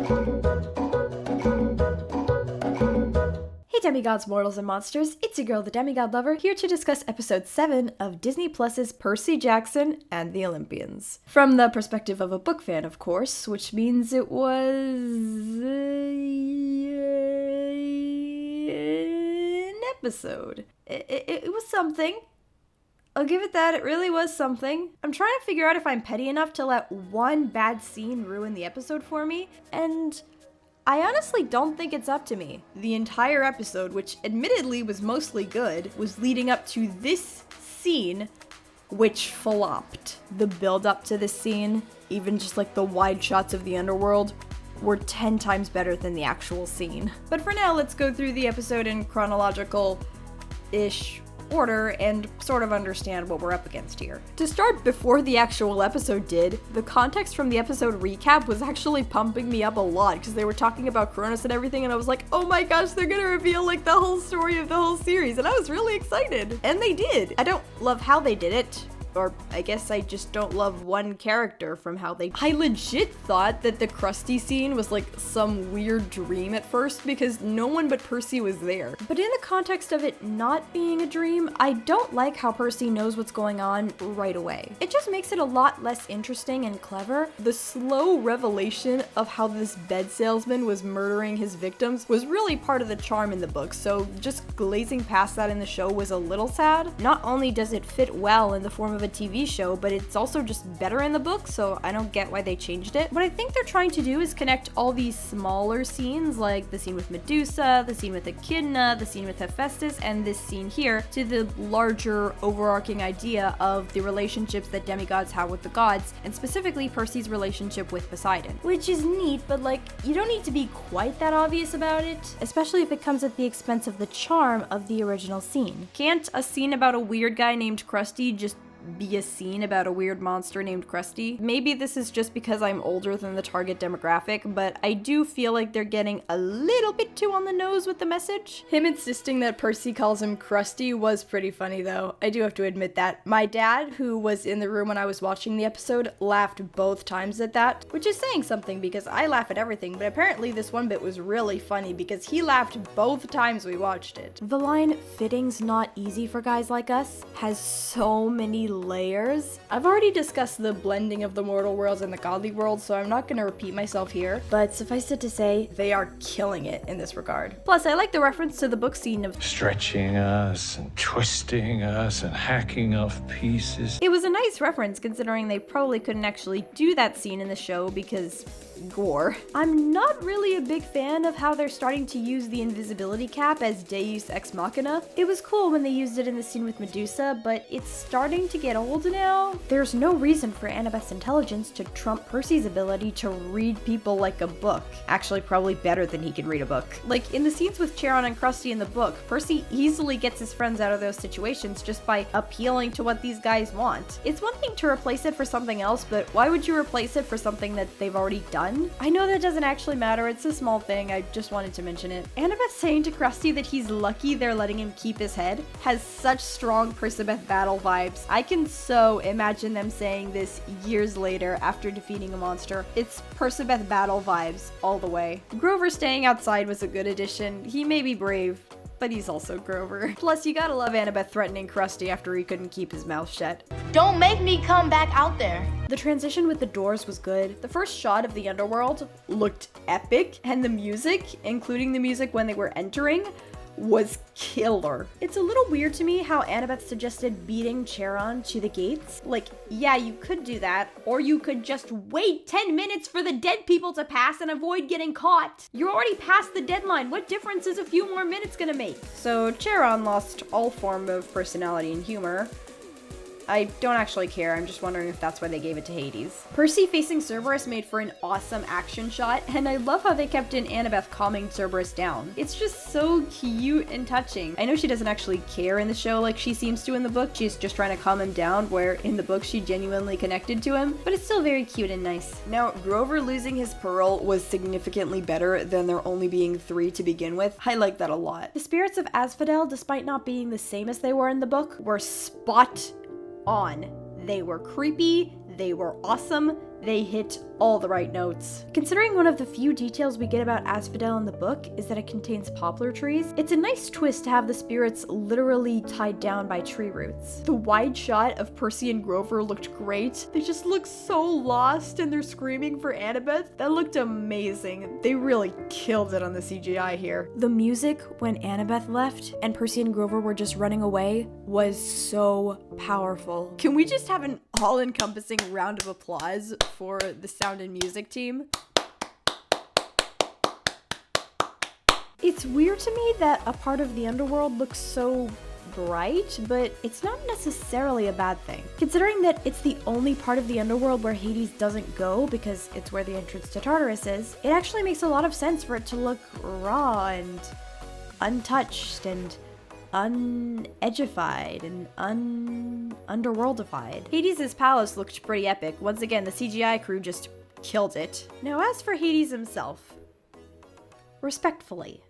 Hey demigods, mortals, and monsters, it's your girl, the DemigodLover, here to discuss episode 7 of Disney Plus's Percy Jackson and the Olympians. From the perspective of a book fan, of course, which means it was an episode. It was something. I'll give it that, it really was something. I'm trying to figure out if I'm petty enough to let one bad scene ruin the episode for me, and I honestly don't think it's up to me. The entire episode, which admittedly was mostly good, was leading up to this scene, which flopped. The build up to this scene, even just like the wide shots of the underworld, were 10 times better than the actual scene. But for now, let's go through the episode in chronological-ish order and sort of understand what we're up against here. To start, before the actual episode did, the context from the episode recap was actually pumping me up a lot because they were talking about Cronus and everything, and I was like, oh my gosh, they're gonna reveal like the whole story of the whole series, and I was really excited. And they did. I don't love how they did it. Or I guess I just don't love one character from how they... I legit thought that the Krusty scene was like some weird dream at first because no one but Percy was there. But in the context of it not being a dream, I don't like how Percy knows what's going on right away. It just makes it a lot less interesting and clever. The slow revelation of how this bed salesman was murdering his victims was really part of the charm in the book, so just glazing past that in the show was a little sad. Not only does it fit well in the form of a TV show, but it's also just better in the book, so I don't get why they changed it. What I think they're trying to do is connect all these smaller scenes, like the scene with Medusa, the scene with Echidna, the scene with Hephaestus, and this scene here, to the larger overarching idea of the relationships that demigods have with the gods, and specifically Percy's relationship with Poseidon. Which is neat, but like, you don't need to be quite that obvious about it, especially if it comes at the expense of the charm of the original scene. Can't a scene about a weird guy named Krusty just be a scene about a weird monster named Krusty? Maybe this is just because I'm older than the target demographic, but I do feel like they're getting a little bit too on the nose with the message. Him insisting that Percy calls him Krusty was pretty funny though. I do have to admit that. My dad, who was in the room when I was watching the episode, laughed both times at that, which is saying something because I laugh at everything, but apparently this one bit was really funny because he laughed both times we watched it. The line, "Fitting's not easy for guys like us," has so many layers. I've already discussed the blending of the mortal worlds and the godly world, so I'm not going to repeat myself here, but suffice it to say, they are killing it in this regard. Plus, I like the reference to the book scene of stretching us and twisting us and hacking off pieces. It was a nice reference considering they probably couldn't actually do that scene in the show because gore. I'm not really a big fan of how they're starting to use the invisibility cap as Deus Ex Machina. It was cool when they used it in the scene with Medusa, but it's starting to get old now. There's no reason for Annabeth's intelligence to trump Percy's ability to read people like a book. Actually, probably better than he can read a book. Like in the scenes with Charon and Krusty in the book, Percy easily gets his friends out of those situations just by appealing to what these guys want. It's one thing to replace it for something else, but why would you replace it for something that they've already done? I know that doesn't actually matter, it's a small thing, I just wanted to mention it. Annabeth saying to Krusty that he's lucky they're letting him keep his head has such strong Percabeth battle vibes. I can so imagine them saying this years later after defeating a monster. It's Percabeth battle vibes all the way. Grover staying outside was a good addition. He may be brave, but he's also Grover. Plus, you gotta love Annabeth threatening Krusty after he couldn't keep his mouth shut. Don't make me come back out there. The transition with the doors was good. The first shot of the underworld looked epic, and the music, including the music when they were entering, was killer. It's a little weird to me how Annabeth suggested beating Charon to the gates. Like, yeah, you could do that, or you could just wait 10 minutes for the dead people to pass and avoid getting caught. You're already past the deadline. What difference is a few more minutes gonna make? So Charon lost all form of personality and humor. I don't actually care, I'm just wondering if that's why they gave it to Hades. Percy facing Cerberus made for an awesome action shot, and I love how they kept in Annabeth calming Cerberus down. It's just so cute and touching. I know she doesn't actually care in the show like she seems to in the book, she's just trying to calm him down, where in the book she genuinely connected to him, but it's still very cute and nice. Now, Grover losing his pearl was significantly better than there only being 3 to begin with. I like that a lot. The spirits of Asphodel, despite not being the same as they were in the book, were spot on. They were creepy, they were awesome, they hit all the right notes. Considering one of the few details we get about Asphodel in the book is that it contains poplar trees, it's a nice twist to have the spirits literally tied down by tree roots. The wide shot of Percy and Grover looked great. They just look so lost and they're screaming for Annabeth. That looked amazing. They really killed it on the CGI here. The music when Annabeth left and Percy and Grover were just running away was so powerful. Can we just have an all-encompassing round of applause for the sound and music team? It's weird to me that a part of the underworld looks so bright, but it's not necessarily a bad thing. Considering that it's the only part of the underworld where Hades doesn't go because it's where the entrance to Tartarus is, it actually makes a lot of sense for it to look raw and untouched and unedified and underworldified. Hades' palace looked pretty epic. Once again, the CGI crew just killed it. Now, as for Hades himself, respectfully,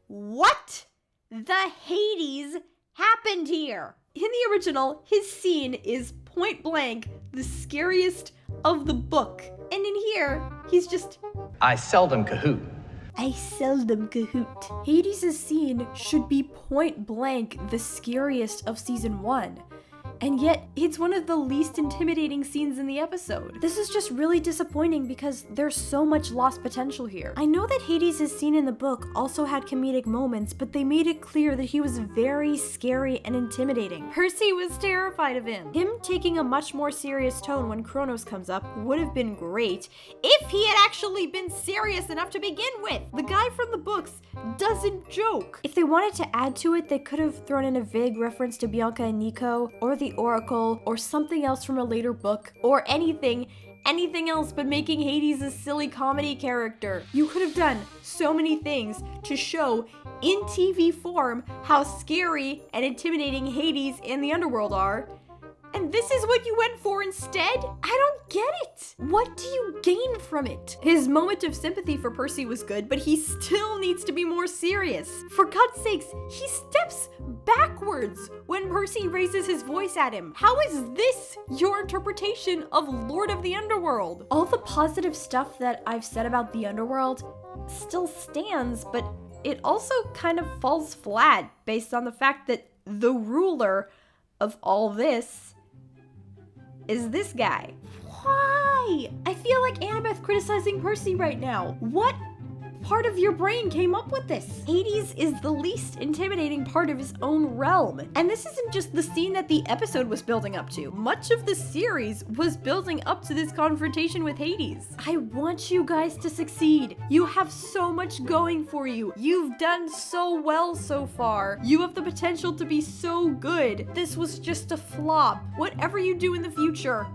what the Hades happened here? In the original, his scene is point blank the scariest of the book. And in here, he's just, I seldom cahoot. I seldom cahoot. Hades' scene should be point blank the scariest of season 1. And yet, it's one of the least intimidating scenes in the episode. This is just really disappointing because there's so much lost potential here. I know that Hades' scene in the book also had comedic moments, but they made it clear that he was very scary and intimidating. Percy was terrified of him. Him taking a much more serious tone when Kronos comes up would have been great if he had actually been serious enough to begin with. The guy from the books doesn't joke. If they wanted to add to it, they could have thrown in a vague reference to Bianca and Nico, or the Oracle, or something else from a later book, or anything else but making Hades a silly comedy character. You could have done so many things to show in TV form how scary and intimidating Hades and the underworld are. And this is what you went for instead? I don't get it. What do you gain from it? His moment of sympathy for Percy was good, but he still needs to be more serious. For God's sakes, he steps backwards when Percy raises his voice at him. How is this your interpretation of Lord of the Underworld? All the positive stuff that I've said about the underworld still stands, but it also kind of falls flat based on the fact that the ruler of all this is this guy. Why? I feel like Annabeth criticizing Percy right now. What part of your brain came up with this? Hades is the least intimidating part of his own realm. And this isn't just the scene that the episode was building up to. Much of the series was building up to this confrontation with Hades. I want you guys to succeed. You have so much going for you. You've done so well so far. You have the potential to be so good. This was just a flop. Whatever you do in the future,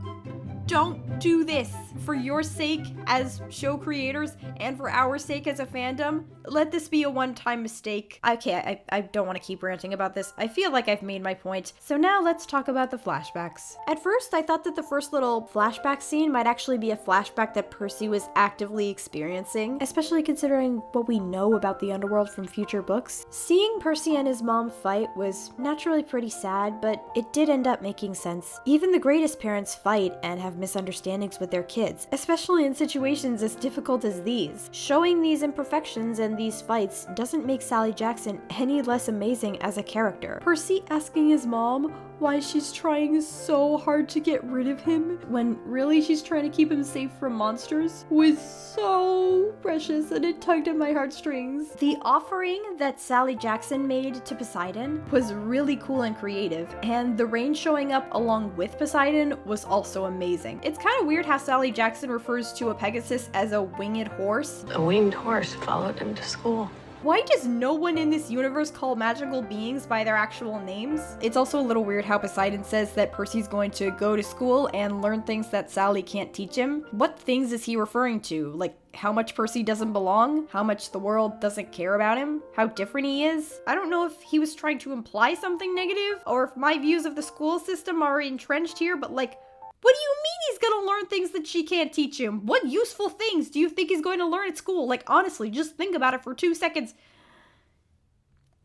don't do this. For your sake as show creators and for our sake as a fandom, let this be a one-time mistake. Okay, I don't want to keep ranting about this. I feel like I've made my point. So now let's talk about the flashbacks. At first, I thought that the first little flashback scene might actually be a flashback that Percy was actively experiencing, especially considering what we know about the underworld from future books. Seeing Percy and his mom fight was naturally pretty sad, but it did end up making sense. Even the greatest parents fight and have misunderstandings with their kids, especially in situations as difficult as these. Showing these imperfections and these fights doesn't make Sally Jackson any less amazing as a character. Percy asking his mom why she's trying so hard to get rid of him when really she's trying to keep him safe from monsters was so precious and it tugged at my heartstrings. The offering that Sally Jackson made to Poseidon was really cool and creative, and the rain showing up along with Poseidon was also amazing. It's kind of weird how Sally Jackson refers to a Pegasus as a winged horse. A winged horse followed him to school. Why does no one in this universe call magical beings by their actual names? It's also a little weird how Poseidon says that Percy's going to go to school and learn things that Sally can't teach him. What things is he referring to? Like how much Percy doesn't belong? How much the world doesn't care about him? How different he is? I don't know if he was trying to imply something negative or if my views of the school system are entrenched here, but like, what do you mean he's gonna learn things that she can't teach him? What useful things do you think he's going to learn at school? Like, honestly, just think about it for 2 seconds.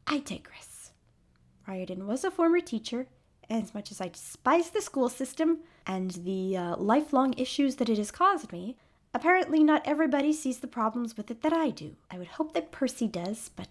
I digress. Riordan was a former teacher, and as much as I despise the school system and the lifelong issues that it has caused me, Apparently not everybody sees the problems with it that I do. I would hope that Percy does, but,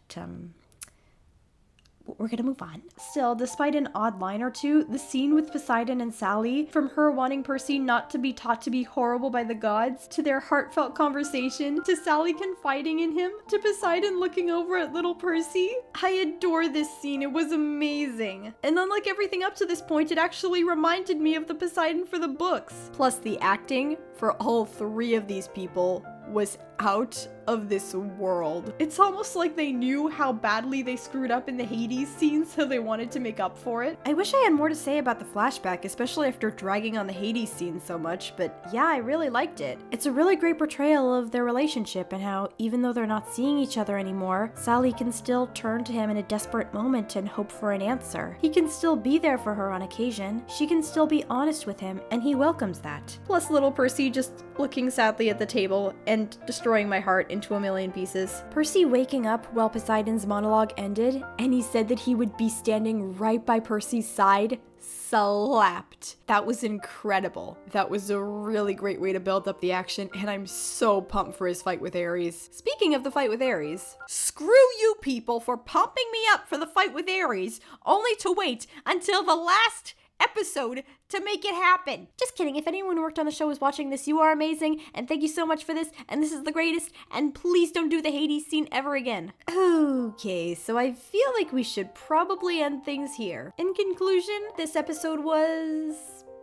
we're gonna move on. Still, despite an odd line or two, the scene with Poseidon and Sally, from her wanting Percy not to be taught to be horrible by the gods, to their heartfelt conversation, to Sally confiding in him, to Poseidon looking over at little Percy. I adore this scene. It was amazing. And unlike everything up to this point, it actually reminded me of the Poseidon for the books. Plus, the acting for all three of these people was out of this world. It's almost like they knew how badly they screwed up in the Hades scene, so they wanted to make up for it. I wish I had more to say about the flashback, especially after dragging on the Hades scene so much, but yeah, I really liked it. It's a really great portrayal of their relationship and how, even though they're not seeing each other anymore, Sally can still turn to him in a desperate moment and hope for an answer. He can still be there for her on occasion. She can still be honest with him, and he welcomes that. Plus little Percy just looking sadly at the table and destroying my heart into a million pieces. Percy waking up while Poseidon's monologue ended, and he said that he would be standing right by Percy's side, slapped. That was incredible. That was a really great way to build up the action, and I'm so pumped for his fight with Ares. Speaking of the fight with Ares, screw you people for pumping me up for the fight with Ares, only to wait until the last episode to make it happen. Just kidding. If anyone who worked on the show is watching this, you are amazing, and thank you so much for this, and this is the greatest, and please don't do the Hades scene ever again. Okay, so I feel like we should probably end things here. In conclusion, this episode was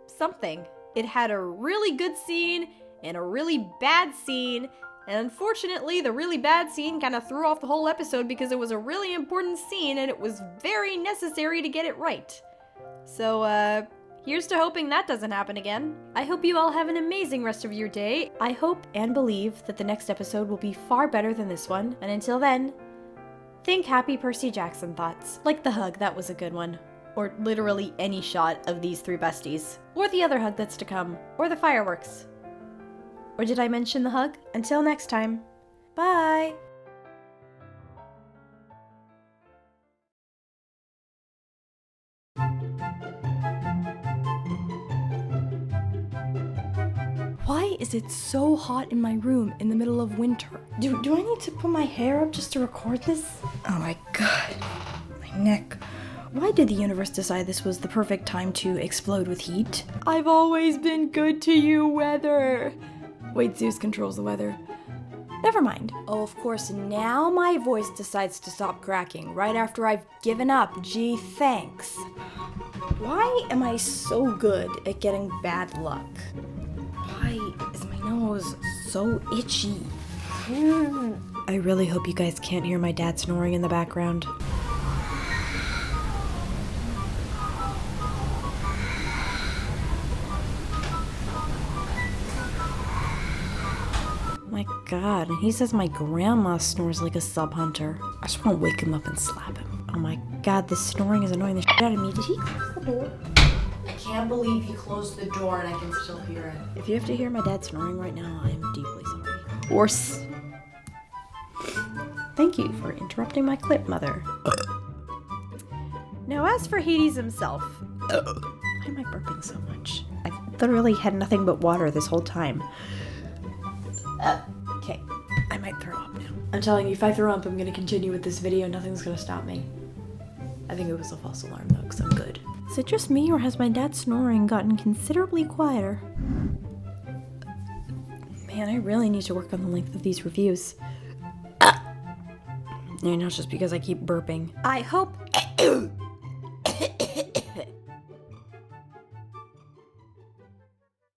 something. It had a really good scene and a really bad scene, and unfortunately, the really bad scene kind of threw off the whole episode because it was a really important scene and it was very necessary to get it right. So, here's to hoping that doesn't happen again. I hope you all have an amazing rest of your day. I hope and believe that the next episode will be far better than this one. And until then, think happy Percy Jackson thoughts. Like the hug, that was a good one. Or literally any shot of these three besties. Or the other hug that's to come. Or the fireworks. Or did I mention the hug? Until next time, bye! Why is it so hot in my room in the middle of winter? Do I need to put my hair up just to record this? Oh my god, my neck. Why did the universe decide this was the perfect time to explode with heat? I've always been good to you, weather. Wait, Zeus controls the weather. Never mind. Oh, of course, now my voice decides to stop cracking right after I've given up. Gee, thanks. Why am I so good at getting bad luck? Why is my nose so itchy? I really hope you guys can't hear my dad snoring in the background. My god, he says my grandma snores like a sub-hunter. I just want to wake him up and slap him. Oh my god, this snoring is annoying the shit out of me. Did he close the door? I can't believe he closed the door and I can still hear it. If you have to hear my dad snoring right now, I am deeply sorry. Thank you for interrupting my clip, Mother. Now, as for Hades himself, why am I burping so much? I've literally had nothing but water this whole time. Okay, I might throw up now. I'm telling you, if I throw up, I'm gonna continue with this video. Nothing's gonna stop me. I think it was a false alarm though, because I'm good. Is it just me, or has my dad snoring gotten considerably quieter? Man, I really need to work on the length of these reviews. And not just because I keep burping. I hope